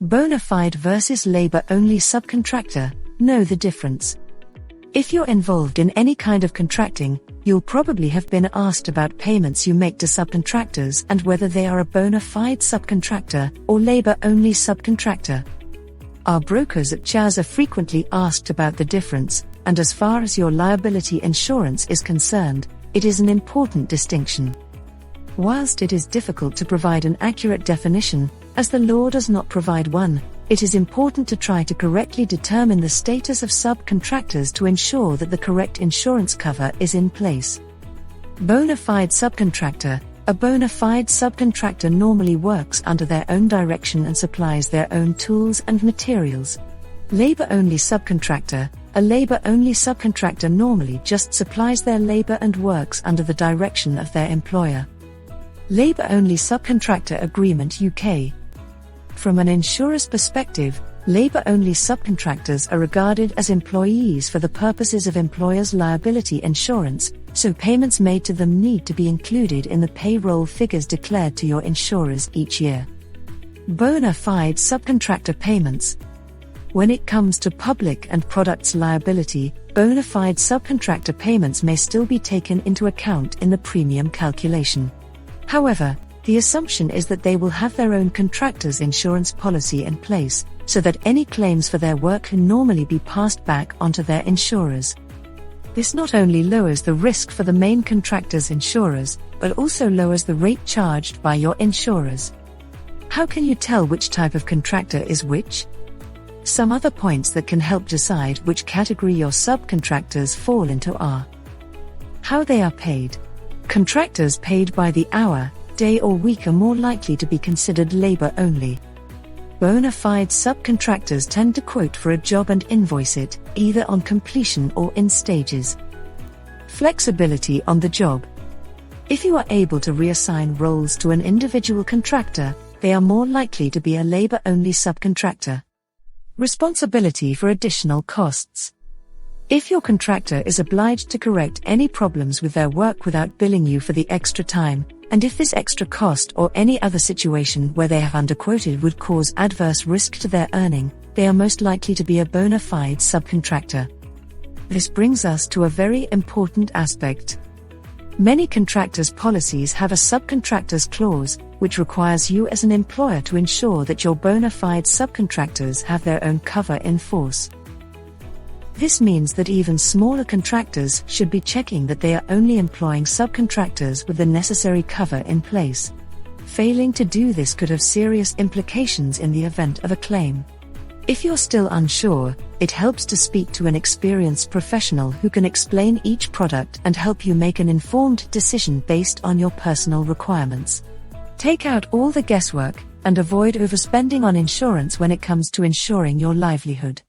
Bona fide versus labor-only subcontractor. Know the difference. If you're involved in any kind of contracting, you'll probably have been asked about payments you make to subcontractors and whether they are a bona fide subcontractor or labor-only subcontractor. Our brokers at CHAS are frequently asked about the difference, and as far as your liability insurance is concerned, it is an important distinction. Whilst it is difficult to provide an accurate definition, as the law does not provide one, it is important to try to correctly determine the status of subcontractors to ensure that the correct insurance cover is in place. Bona fide subcontractor. A bona fide subcontractor normally works under their own direction and supplies their own tools and materials. Labor-only subcontractor. A labor-only subcontractor normally just supplies their labor and works under the direction of their employer. Labor-only subcontractor agreement UK. From an insurer's perspective, labor-only subcontractors are regarded as employees for the purposes of employer's liability insurance, so payments made to them need to be included in the payroll figures declared to your insurers each year. Bona fide subcontractor payments. When it comes to public and products liability, bona fide subcontractor payments may still be taken into account in the premium calculation. However, the assumption is that they will have their own contractor's insurance policy in place, so that any claims for their work can normally be passed back onto their insurers. This not only lowers the risk for the main contractor's insurers, but also lowers the rate charged by your insurers. How can you tell which type of contractor is which? Some other points that can help decide which category your subcontractors fall into are: how they are paid. Contractors paid by the hour, day or week are more likely to be considered labor only. Bona fide subcontractors tend to quote for a job and invoice it, either on completion or in stages. Flexibility on the job. If you are able to reassign roles to an individual contractor, they are more likely to be a labor-only subcontractor. Responsibility for additional costs. If your contractor is obliged to correct any problems with their work without billing you for the extra time, and if this extra cost or any other situation where they have underquoted would cause adverse risk to their earning, they are most likely to be a bona fide subcontractor. This brings us to a very important aspect. Many contractors' policies have a subcontractors clause, which requires you as an employer to ensure that your bona fide subcontractors have their own cover in force. This means that even smaller contractors should be checking that they are only employing subcontractors with the necessary cover in place. Failing to do this could have serious implications in the event of a claim. If you're still unsure, it helps to speak to an experienced professional who can explain each product and help you make an informed decision based on your personal requirements. Take out all the guesswork and avoid overspending on insurance when it comes to ensuring your livelihood.